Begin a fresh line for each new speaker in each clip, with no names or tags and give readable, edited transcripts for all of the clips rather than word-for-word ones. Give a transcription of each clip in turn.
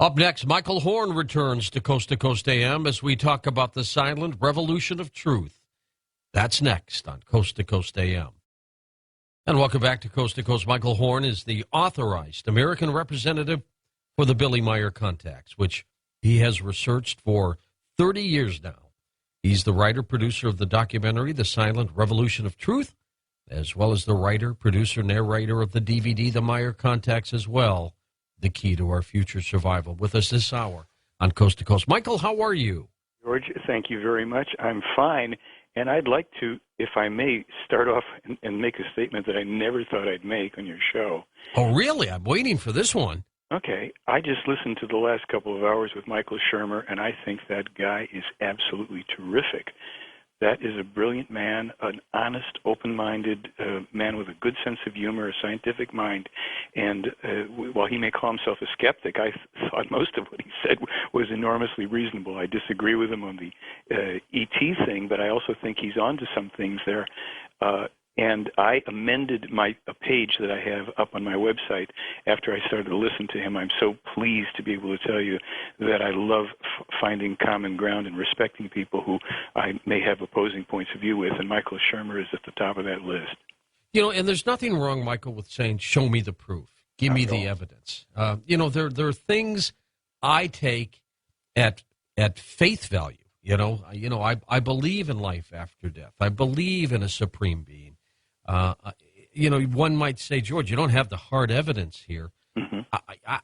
Up next, Michael Horn returns to Coast AM as we talk about the silent revolution of truth. That's next on Coast AM. And welcome back to Coast. Michael Horn is the authorized American representative for the Billy Meier contacts, which he has researched for 30 years now. He's the writer, producer of the documentary, The Silent Revolution of Truth, as well as the writer, producer, narrator of the DVD, The Meier Contacts as well, The Key to Our Future Survival. With us this hour on Coast to Coast. Michael, how are you?
George, thank you very much. I'm fine, and I'd like to, if I may, start off and make a statement that I never thought I'd make on your show.
Oh, really? I'm waiting for this one.
Okay. I just listened to the last couple of hours with Michael Shermer, and I think that guy is absolutely terrific. That is a brilliant man, an honest, open-minded man with a good sense of humor, a scientific mind. And while he may call himself a skeptic, I thought most of what he said was enormously reasonable. I disagree with him on the ET thing, but I also think he's onto some things there. And I amended a page that I have up on my website after I started to listen to him. I'm so pleased to be able to tell you that I love finding common ground and respecting people who I may have opposing points of view with, and Michael Shermer is at the top of that list.
You know, and there's nothing wrong, Michael, with saying, show me the proof. Give me the evidence. There are things I take at face value. I believe in life after death. I believe in a supreme being. One might say, George, you don't have the hard evidence here. Mm-hmm.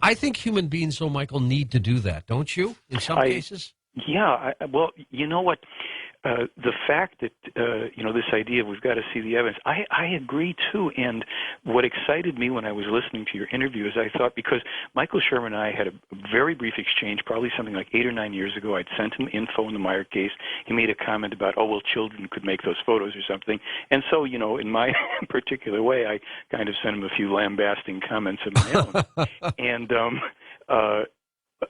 I think human beings, though, Michael, need to do that, don't you, in some cases?
Yeah. Well, you know what? The fact that, this idea of we've got to see the evidence, I agree, too. And what excited me when I was listening to your interview is I thought, because Michael Sherman and I had a very brief exchange, probably something like 8 or 9 years ago. I'd sent him info in the Meier case. He made a comment about, children could make those photos or something. And so, in my particular way, I kind of sent him a few lambasting comments of my own. And,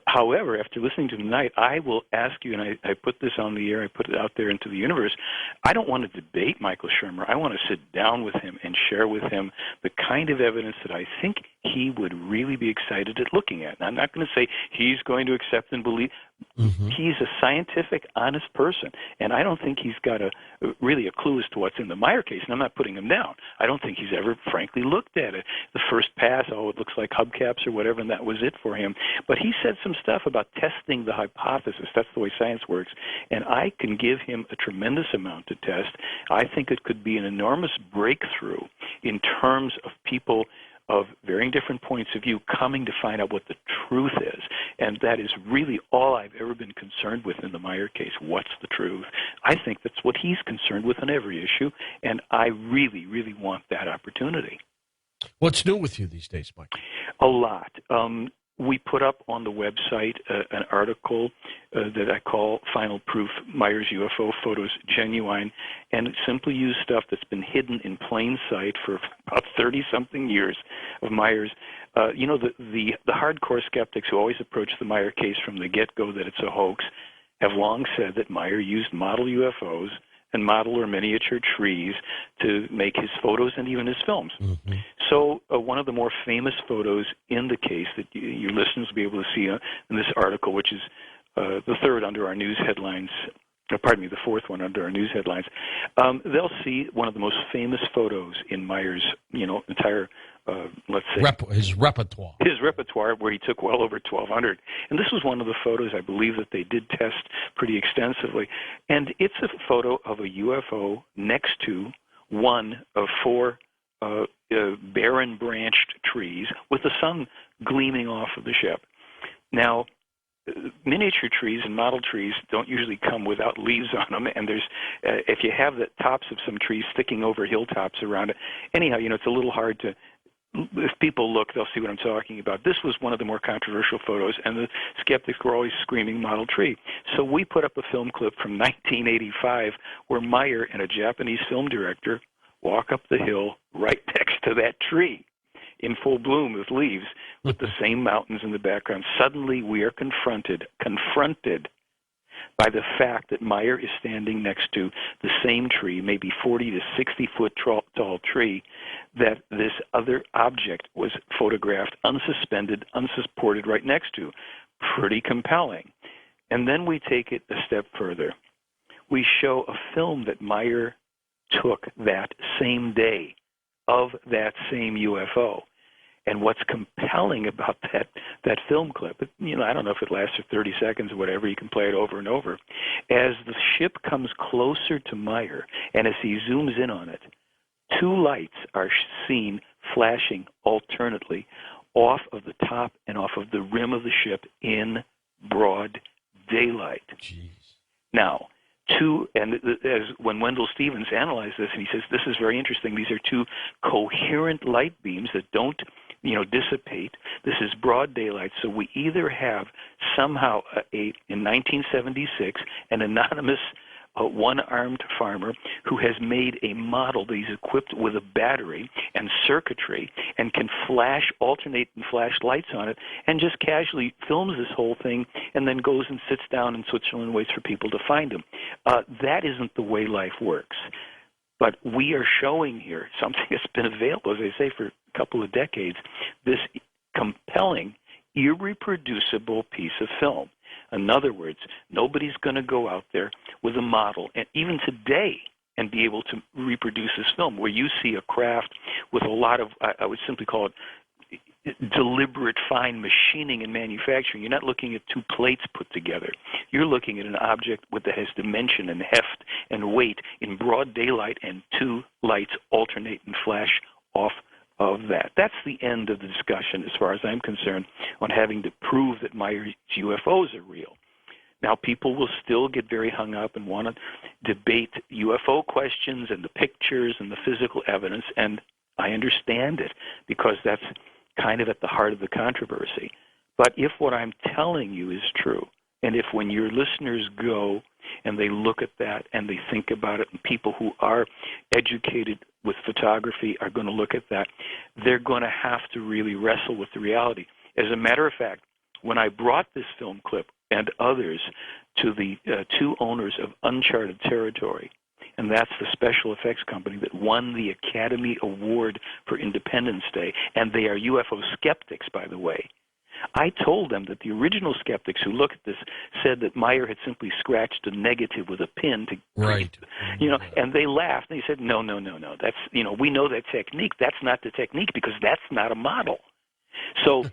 however, after listening to him tonight, I will ask you, and I put this on the air, I put it out there into the universe, I don't want to debate Michael Shermer. I want to sit down with him and share with him the kind of evidence that I think he would really be excited at looking at. And I'm not going to say he's going to accept and believe. Mm-hmm. He's a scientific, honest person, and I don't think he's got really a clue as to what's in the Meier case, and I'm not putting him down. I don't think he's ever, frankly, looked at it. The first pass, it looks like hubcaps or whatever, and that was it for him. But he said some stuff about testing the hypothesis. That's the way science works, and I can give him a tremendous amount to test. I think it could be an enormous breakthrough in terms of people of varying different points of view coming to find out what the truth is. And that is really all I've ever been concerned with in the Meier case. What's the truth? I think that's what he's concerned with on every issue, and I really, really want that opportunity.
What's new with you these days, Mike?
A lot. We put up on the website an article that I call Final Proof, Meier's UFO Photos Genuine, and it simply used stuff that's been hidden in plain sight for about 30-something years of Meier's. The hardcore skeptics who always approach the Meier case from the get-go that it's a hoax have long said that Meier used model UFOs and model or miniature trees to make his photos and even his films. Mm-hmm. So one of the more famous photos in the case that your listeners will be able to see in this article, which is the third under our news headlines, the fourth one under our news headlines, they'll see one of the most famous photos in Meier's, entire, let's say...
his repertoire.
His repertoire, where he took well over 1,200. And this was one of the photos I believe that they did test pretty extensively. And it's a photo of a UFO next to one of 4 barren branched trees with the sun gleaming off of the ship. Now, miniature trees and model trees don't usually come without leaves on them, and there's if you have the tops of some trees sticking over hilltops around it, anyhow, it's a little hard to, if people look, they'll see what I'm talking about. This was one of the more controversial photos, and the skeptics were always screaming model tree. So we put up a film clip from 1985 where Meier and a Japanese film director walk up the hill right next to that tree in full bloom with leaves, with the same mountains in the background. Suddenly we are confronted by the fact that Meier is standing next to the same tree, maybe 40 to 60 foot tall tree, that this other object was photographed, unsuspended, unsupported right next to, pretty compelling. And then we take it a step further. We show a film that Meier took that same day of that same UFO. And what's compelling about that film clip, I don't know if it lasts for 30 seconds or whatever, you can play it over and over. As the ship comes closer to Meier, and as he zooms in on it, two lights are seen flashing alternately off of the top and off of the rim of the ship in broad daylight.
Jeez.
Now, as when Wendell Stevens analyzed this, and he says, this is very interesting, these are two coherent light beams that don't dissipate. This is broad daylight, so we either have somehow in 1976 an anonymous one-armed farmer who has made a model that he's equipped with a battery and circuitry and can alternate and flash lights on it, and just casually films this whole thing and then goes and sits down in Switzerland and waits for people to find him. That isn't the way life works. But we are showing here something that's been available, as I say, for a couple of decades, this compelling, irreproducible piece of film. In other words, nobody's going to go out there with a model, and even today, and be able to reproduce this film, where you see a craft with a lot of, I would simply call it, deliberate fine machining and manufacturing. You're not looking at two plates put together. You're looking at an object that has dimension and heft and weight in broad daylight, and two lights alternate and flash off of that. That's the end of the discussion, as far as I'm concerned, on having to prove that Meier's UFOs are real. Now, people will still get very hung up and want to debate UFO questions and the pictures and the physical evidence, and I understand it, because that's kind of at the heart of the controversy. But if what I'm telling you is true, and if when your listeners go and they look at that and they think about it, and people who are educated with photography are going to look at that, they're going to have to really wrestle with the reality. As a matter of fact, when I brought this film clip and others to the two owners of Uncharted Territory, and that's the special effects company that won the Academy Award for Independence Day, and they are UFO skeptics, by the way. I told them that the original skeptics who looked at this said that Meier had simply scratched a negative with a pin to,
right.
And they laughed. And they said, no, that's, we know that technique. That's not the technique, because that's not a model. So,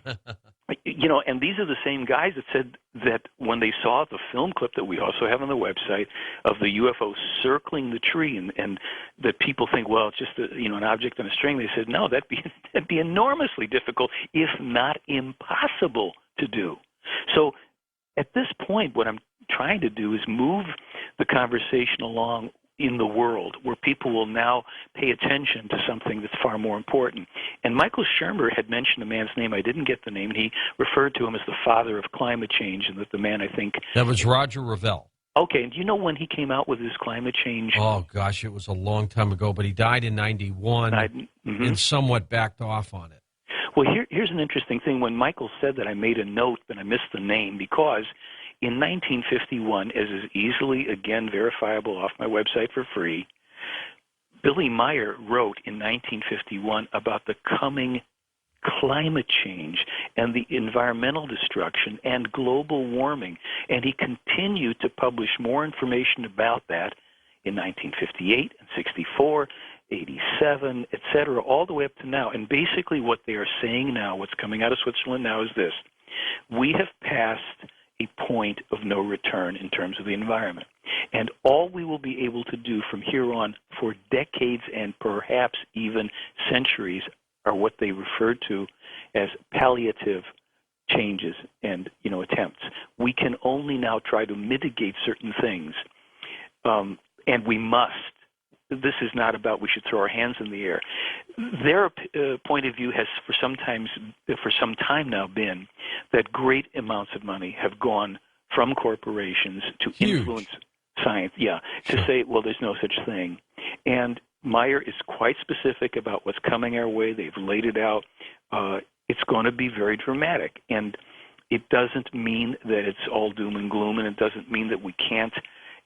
and these are the same guys that said that when they saw the film clip that we also have on the website of the UFO circling the tree, and that people think, well, it's just an object on a string. They said, no, that'd be enormously difficult, if not impossible, to do. So at this point, what I'm trying to do is move the conversation along in the world, where people will now pay attention to something that's far more important. And Michael Shermer had mentioned a man's name. I didn't get the name, and he referred to him as the father of climate change, and that the man, I think...
That was Roger Revelle.
Okay, and do you know when he came out with his climate change?
Oh, gosh, it was a long time ago, but he died in 91 and somewhat backed off on it.
Well, here's an interesting thing. When Michael said that, I made a note, but I missed the name, because in 1951, as is easily, again, verifiable off my website for free, Billy Meier wrote in 1951 about the coming climate change and the environmental destruction and global warming. And he continued to publish more information about that in 1958 and 64, 87, et cetera, all the way up to now. And basically what they are saying now, what's coming out of Switzerland now, is this. We have passed a point of no return in terms of the environment. And all we will be able to do from here on for decades and perhaps even centuries are what they refer to as palliative changes and attempts. We can only now try to mitigate certain things, and we must. This is not about we should throw our hands in the air. Their point of view has for some time now been that great amounts of money have gone from corporations to influence science. Yeah,
sure.
To say, well, there's no such thing. And Meier is quite specific about what's coming our way. They've laid it out. It's going to be very dramatic. And it doesn't mean that it's all doom and gloom, and it doesn't mean that we can't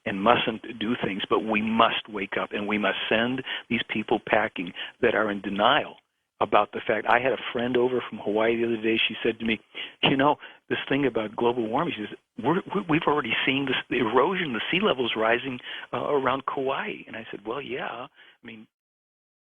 and mustn't do things, but we must wake up, and we must send these people packing that are in denial about the fact. I had a friend over from Hawaii the other day. She said to me, this thing about global warming. She says, we've already seen this, the erosion, the sea levels rising around Kauai. And I said, well, yeah. I mean,